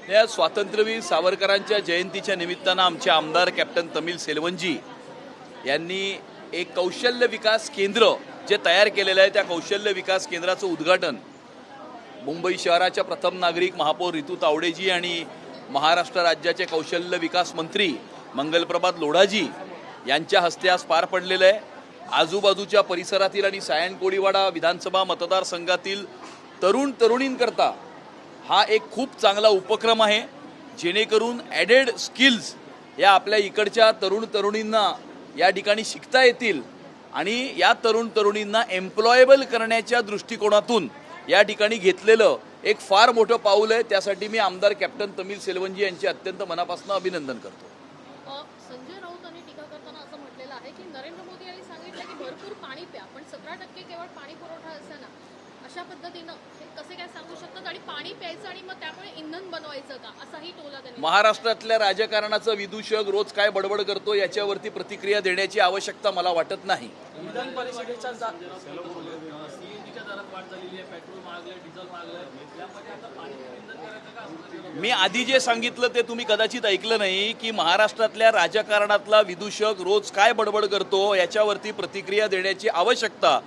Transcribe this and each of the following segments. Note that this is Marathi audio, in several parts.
या स्वातंत्र्यवीर सावरकरांच्या जयंतीच्या निमित्तानं आमचे आमदार कॅप्टन तमिल सेल्वनजी यांनी एक कौशल्य विकास केंद्र जे तयार केलेलं आहे त्या कौशल्य विकास केंद्राचं उद्घाटन मुंबई शहराच्या प्रथम नागरिक महापौर रितू तावडेजी आणि महाराष्ट्र राज्याचे कौशल्य विकास मंत्री मंगलप्रभात लोढाजी यांच्या हस्ते आज पार पडलेलं आहे। आजूबाजूच्या परिसरातील आणि सायन कोळीवाडा विधानसभा मतदारसंघातील तरुण तरुणींकरता हा एक खूप चांगला उपक्रम आहे, जेणेकरून ॲडेड स्किल्स या आपल्या इकडच्या तरुण तरुणींना या ठिकाणी शिकता येतील आणि या तरुण तरुणींना एम्प्लॉयबल करण्याच्या दृष्टिकोनातून या ठिकाणी घेतलेलं एक फार मोठं पाऊल आहे। त्यासाठी मी आमदार कॅप्टन तमिल सेल्वनजी यांचे अत्यंत मनापासून अभिनंदन करतो। संजय राऊत यांनी टीका करताना असं म्हटलेलं आहे की नरेंद्र मोदी यांनी सांगितलं की भरपूर पाणी प्या, पण 17% केवळ पाणी पुरवठा असताना अशा पद्धतीनं हे कसे काय सांगू शकतात आणि पाणी प्यायचं आणि मग त्यामुळे इंधन बनवायचं का, असाही टोला त्यांनी। महाराष्ट्रातल्या राजकारणाचा विदूषक रोज काय बडबड करतो याच्यावरती प्रतिक्रिया देण्याची आवश्यकता मला वाटत नाही। विधान परिषदेच्या सीएनजीच्या दरात वाढ झालेली आहे, पेट्रोल महागलंय, डिझेल महागलंय, यामध्ये आता पाणी इंधन करायचं का? मी आधी जे सांगितलं ते तुम्ही कदाचित ऐकलं नाही की महाराष्ट्रातल्या राजकारणातला विदूषक रोज काय बडबड करतो याच्यावरती प्रतिक्रिया देण्याची आवश्यकता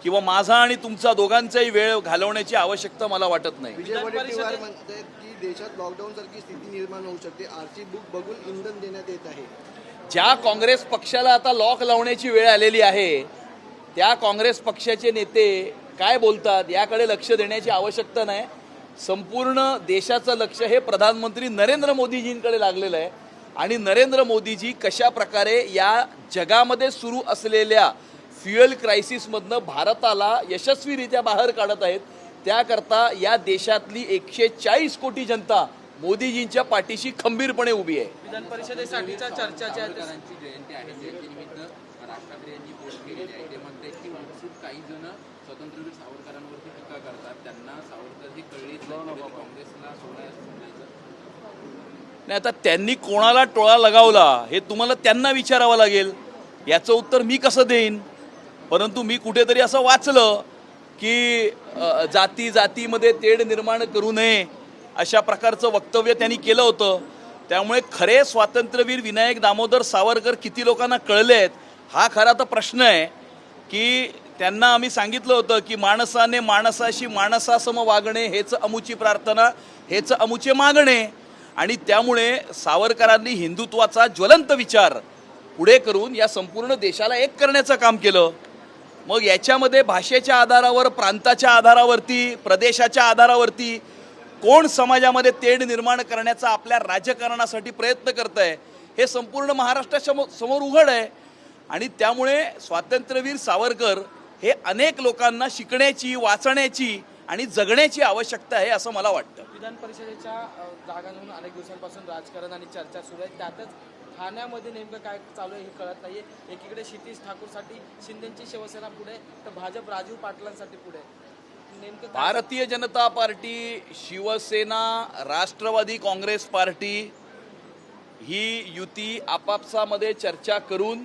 किंवा माझा आणि तुमचा दोघांचाही वेळ घालवण्याची आवश्यकता मला वाटत नाही। विजय वडेट्टीवार म्हणतात की देशात लॉकडाऊन सारखी स्थिती निर्माण होऊ शकते, आरसी बुक बघून इंधन देण्यात येत आहे। ज्या काँग्रेस पक्षाला आता लॉक लावण्याची वेळ आलेली आहे त्या काँग्रेस पक्षाचे नेते काय बोलतात याकडे लक्ष देण्याची आवश्यकता नाही। संपूर्ण देशाचं लक्ष हे प्रधानमंत्री नरेंद्र मोदीजींकडे लागलेलं आहे आणि नरेंद्र मोदीजी कशा प्रकारे या जगामध्ये सुरू असलेल्या फ्युएल क्रायसिसमधनं भारताला यशस्वीरित्या बाहेर काढत आहेत, त्याकरता या देशातली 140 कोटी जनता मोदीजींच्या पाठीशी खंबीरपणे उभी आहे। विधान परिषदेसाठीच्या चर्चाच्या सावरकरांची जयंती आहे, जयंतीनिमित्त राष्ट्रपती यांनी पोस्ट केलेली आहे। ते म्हणतात की उत्सुक काही जण स्वातंत्र्यवीर सावरकरांवरती टीका करतात, त्यांना सावरकर हे कळलेच नाही, काँग्रेसला सोडायचं म्हणायचं नाही। आता त्यांनी कोणाला टोळा लगावला हे तुम्हाला त्यांना विचारावं लागेल, याचं उत्तर मी कसं देईन। परंतु मी कुठेतरी असं वाचलं की जाती जातीमध्ये तेढ निर्माण करू नये अशा प्रकारचं वक्तव्य त्यांनी केलं होतं। त्यामुळे खरे स्वातंत्र्यवीर विनायक दामोदर सावरकर किती लोकांना कळले आहेत हा खरा तर प्रश्न आहे। की त्यांना आम्ही सांगितलं होतं की माणसाने माणसाशी माणसासम वागणे हेच अमुची प्रार्थना, हेच अमुचे मागणे, आणि त्यामुळे सावरकरांनी हिंदुत्वाचा ज्वलंत विचार पुढे करून या संपूर्ण देशाला एक करण्याचं काम केलं। मग याच्यामध्ये भाषेच्या आधारावर, प्रांताच्या आधारावरती, प्रदेशाच्या आधारावरती कोण समाजामध्ये तेढ निर्माण करण्याचा आपल्या राजकारणासाठी प्रयत्न करत आहे हे संपूर्ण महाराष्ट्रासमोर उघड आहे। आणि त्यामुळे स्वातंत्र्यवीर सावरकर हे अनेक लोकांना शिकण्याची, वाचण्याची आणि जगण्याची आवश्यकता आहे असं मला वाटतं। विधान परिषदेच्या जागांवरून अनेक दिवसांपासून राजकारण आणि चर्चा सुरू आहे, त्यातच ठाण्यामध्ये नेमकं काय चालू आहे हे कळत नाहीये। एकीकडे क्षितिज ठाकूरसाठी शिंदेची शिवसेना पुढे, तर भाजप राजीव पाटलांसाठी पुढे। नेमकं भारतीय जनता पार्टी, शिवसेना, राष्ट्रवादी काँग्रेस पार्टी ही युती आपापसामध्ये चर्चा करून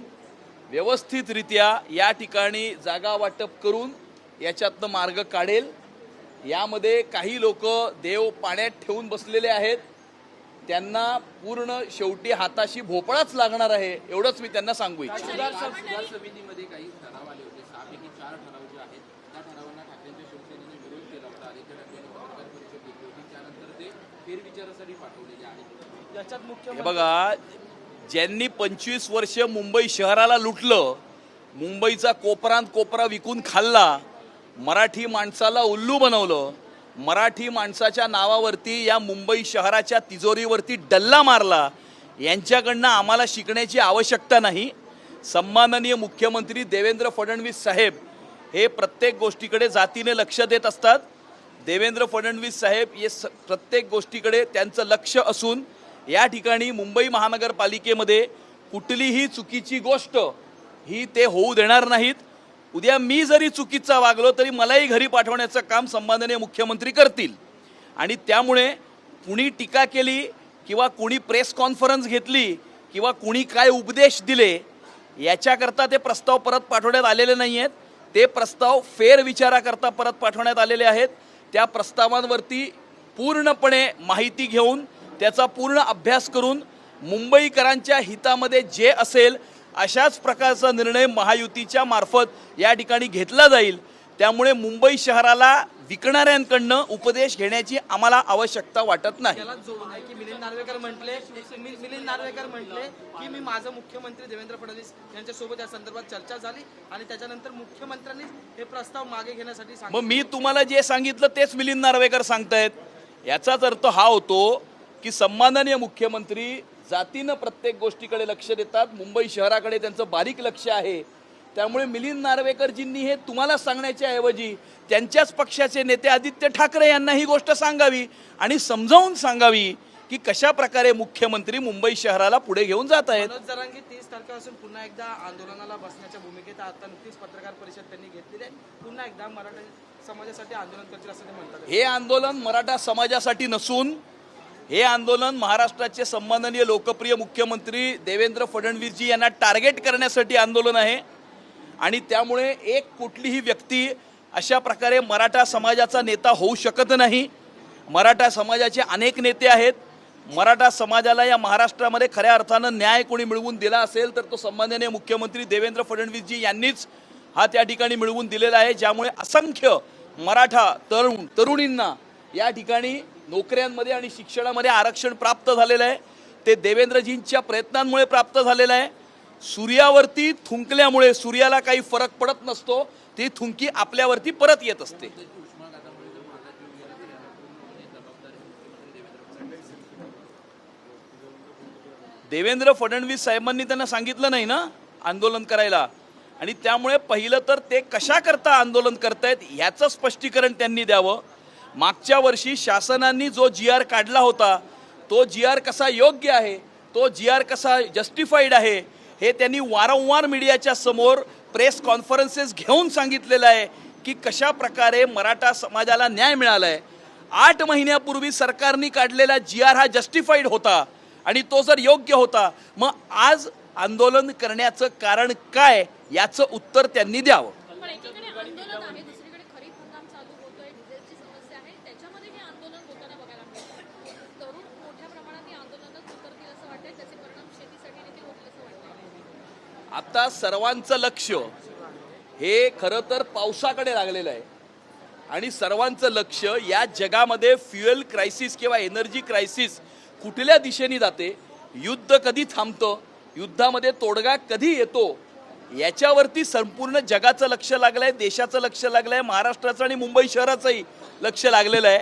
व्यवस्थितरित्या या ठिकाणी जागा वाटप करून याच्यातनं मार्ग काढेल। यामध्ये काही लोक देव पाण्यात ठेवून बसलेले आहेत, त्यांना पूर्ण शेवटी हाताशी भोपळाच लागणार आहे एवढंच मी त्यांना सांगू इच्छितो। सुधार समितीमध्ये काही ठराव आले होते, 6 पैकी 4 ठराव जे आहेत त्या ठरावांना ठाकरेंच्या शिवसेनेने विरोध केला होता। आदित्य ठाकरे यांनी पत्रकार परिषद घेतली होती, त्यानंतर ते फेरविचारासाठी पाठवलेले आहेत। याच्यात मुख्य हे बघा, ज्यांनी 25 वर्ष मुंबई शहराला लुटलं, मुंबईचा कोपरांत कोपरा विकून खाल्ला, मराठी माणसाला उल्लू बनवलं, मराठी माणसाच्या नावावरती या मुंबई शहराच्या तिजोरीवरती डल्ला मारला, यांच्याकडनं आम्हाला शिकण्याची आवश्यकता नाही। सन्माननीय मुख्यमंत्री देवेंद्र फडणवीस साहेब हे प्रत्येक गोष्टीकडे जातीने लक्ष देत असतात। देवेंद्र फडणवीस साहेब हे प्रत्येक गोष्टीकडे त्यांचं लक्ष असून या ठिकाणी मुंबई महानगरपालिकेमध्ये कुठलीही चुकीची गोष्ट ही ते होऊ देणार नाहीत। उद्या मी जरी चुकीचा वागलो तरी मलाही घरी पाठवण्याचं काम सन्माननीय मुख्यमंत्री करतील। आणि त्यामुळे कुणी टीका केली किंवा कुणी प्रेस कॉन्फरन्स घेतली किंवा कुणी काय उपदेश दिले याच्याकरता ते प्रस्ताव परत पाठवण्यात आलेले नाही आहेत। ते प्रस्ताव फेर विचाराकरता परत पाठवण्यात आलेले आहेत। त्या प्रस्तावांवरती पूर्णपणे माहिती घेऊन त्याचा पूर्ण अभ्यास करून मुंबईकरांच्या हितामध्ये जे असेल अशाच प्रकारचा निर्णय महायुतीच्या मार्फत या ठिकाणी घेतला जाईल. त्यामुळे मुंबई शहराला विकणाऱ्यांकडनं उपदेश घेण्याची आम्हाला आवश्यकता वाटत नाही. त्याला जोडून आहे की मिलिंद नार्वेकर म्हटले की मी माझं मुख्यमंत्री देवेंद्र फडणवीस यांच्यासोबत या संदर्भात चर्चा झाली आणि त्याच्यानंतर मुख्यमंत्र्यांनी हे प्रस्ताव मागे घेण्यासाठी मग सांगितलं. मी तुम्हाला जे सांगितलं तेच मिलिंद नार्वेकर सांगतायत. याचाच अर्थ हा होतो की सन्माननीय मुख्यमंत्री जातीनं प्रत्येक गोष्टीकडे लक्ष देतात, मुंबई शहराकडे त्यांचं बारीक लक्ष आहे. त्यामुळे मिलिंद नार्वेकरजींनी हे तुम्हाला सांगण्याच्या ऐवजी त्यांच्याच पक्षाचे नेते आदित्य ठाकरे यांना ही गोष्ट सांगावी आणि समजावून सांगावी की कशा प्रकारे मुख्यमंत्री मुंबई शहराला पुढे घेऊन जात आहेत. मनोज जरांगे 30 तारखेपासून पुन्हा एकदा आंदोलनाला बसण्याच्या भूमिकेत आता नुकतीच पत्रकार परिषद त्यांनी घेतलेली आहे. पुन्हा एकदा मराठा समाजासाठी आंदोलन करतील असं ते म्हणतात. हे आंदोलन मराठा समाजासाठी नसून हे आंदोलन महाराष्ट्राचे सन्माननीय लोकप्रिय मुख्यमंत्री देवेंद्र फडणवीसजी यांना टार्गेट करण्यासाठी आंदोलन आहे. आणि त्यामुळे एक कुठलीही व्यक्ती अशा प्रकारे मराठा समाजाचा नेता होऊ शकत नाही. मराठा समाजाचे अनेक नेते आहेत. मराठा समाजाला या महाराष्ट्रामध्ये खऱ्या अर्थानं न्याय कोणी मिळवून दिला असेल तर तो सन्माननीय मुख्यमंत्री देवेंद्र फडणवीसजी यांनीच हा त्या ठिकाणी मिळवून दिलेला आहे. ज्यामुळे असंख्य मराठा तरुणींना या ठिकाणी नोकऱ्यांमध्ये आणि शिक्षणामध्ये आरक्षण प्राप्त झालेलं आहे. ते देवेंद्रजींच्या प्रयत्नांमुळे प्राप्त झालेलं आहे. सूर्यावरती थुंकल्यामुळे सूर्याला काही फरक पडत नसतो, ती थुंकी आपल्यावरती परत येत असते. देवेंद्र फडणवीस साहेबांनी त्यांना सांगितलं नाही ना आंदोलन करायला. आणि त्यामुळे पहिलं तर ते कशा करता आंदोलन करतायत ह्याचं स्पष्टीकरण त्यांनी द्यावं. मागच्या वर्षी शासनाने जो GR काढला होता तो GR कसा योग्य आहे, तो GR कसा जस्टिफाईड आहे हे त्यांनी वारंवार मीडियाच्या समोर प्रेस कॉन्फरन्सेस घेऊन सांगितलेलं आहे की कशा प्रकारे मराठा समाजाला न्याय मिळाला आहे. 8 महिन्यापूर्वी सरकारने काढलेला GR हा जस्टिफाईड होता आणि तो जर योग्य होता मग आज आंदोलन करण्याचं कारण काय याचं उत्तर त्यांनी द्यावं. पण एकीकडे आंदोलन आहे, दुसरीकडे खरीप हंगाम चालू होतोय, डिझेलची समस्या आहे, त्याच्यामध्ये हे आंदोलन होताना बघायला मिळतं. तरुण मोठ्या प्रमाणात हे आंदोलनात उतरतील असं वाटतंय, त्याचे परिणाम शेतीसाठी देखील होतील असं वाटतंय. आता सर्वांचं लक्ष हे खरं तर पावसाकडे लागलेलं आहे आणि सर्वांचं लक्ष या जगामध्ये फ्युएल क्रायसिस किंवा एनर्जी क्रायसिस कुठल्या दिशेने जाते, युद्ध कधी थांबतं, युद्धामध्ये तोडगा कधी येतो याच्यावरती संपूर्ण जगाचं लक्ष लागलं आहे, देशाचं लक्ष लागलं आहे, महाराष्ट्राचं आणि मुंबई शहराचंही लक्ष लागलेलं आहे.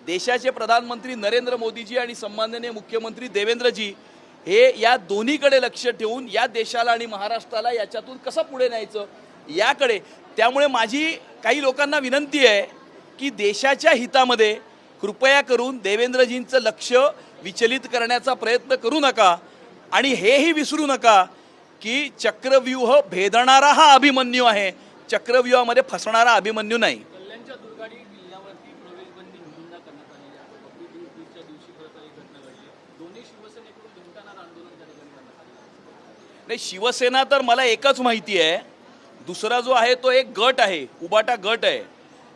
देशाचे प्रधानमंत्री नरेंद्र मोदीजी आणि सन्माननीय मुख्यमंत्री देवेंद्रजी हे या दोन्हीकडे लक्ष ठेवून या देशाला आणि महाराष्ट्राला याच्यातून कसं पुढे न्यायचं याकडे. त्यामुळे माझी काही लोकांना विनंती आहे की देशाच्या हितामध्ये कृपया करून देवेंद्रजींचं लक्ष विचलित करण्याचा प्रयत्न करू नका आणि हेही विसरू नका की चक्रव्यूह भेदणारा हा अभिमन्यू आहे, चक्रव्यूहामध्ये फसणारा अभिमन्यू नाही. कल्याणच्या दुर्गाडी किल्ल्यावरती प्रवेशबंदी निंदा करण्यात आलेली आहे. बकरी दिवशी खरं तर एक घटना घडली. दोन्ही शिवसेनेकडून धमकावणारं आंदोलन त्या ठिकाणी करण्यात आलं. नाही, शिवसेना तर मला एकच माहिती आहे, दुसरा जो आहे तो एक गट आहे, उबाटा गट आहे.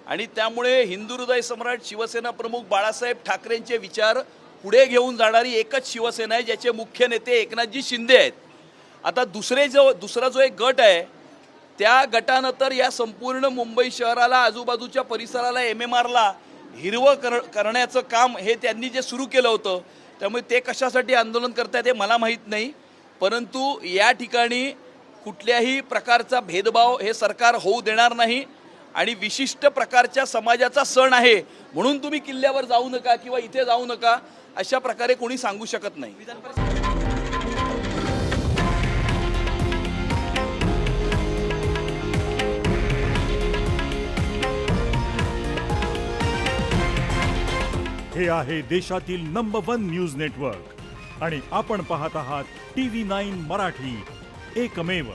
आणि त्यामुळे हिंदू हृदय सम्राट शिवसेना प्रमुख बाळासाहेब ठाकरेंचे विचार पुढे घेऊन जाणारी एकच शिवसेना आहे ज्याचे मुख्य नेते एकनाथजी शिंदे आहेत. आता दुसरा जो एक गट आहे त्या गटानं तर या संपूर्ण मुंबई शहराला आजूबाजूच्या परिसराला MMRला हिरवं करण्याचं काम हे त्यांनी जे सुरू केलं होतं. त्यामुळे ते कशासाठी आंदोलन करतायत हे मला माहीत नाही. परंतु या ठिकाणी कुठल्याही प्रकारचा भेदभाव हे सरकार होऊ देणार नाही आणि विशिष्ट प्रकारच्या समाजाचा सण आहे म्हणून तुम्ही किल्ल्यावर जाऊ नका किंवा इथे जाऊ नका अशा प्रकारे कोणी सांगू शकत नाही. हे आहे देशातील नंबर 1 न्यूज नेटवर्क आणि आपण पाहत आहात TV9 मराठी, एकमेव.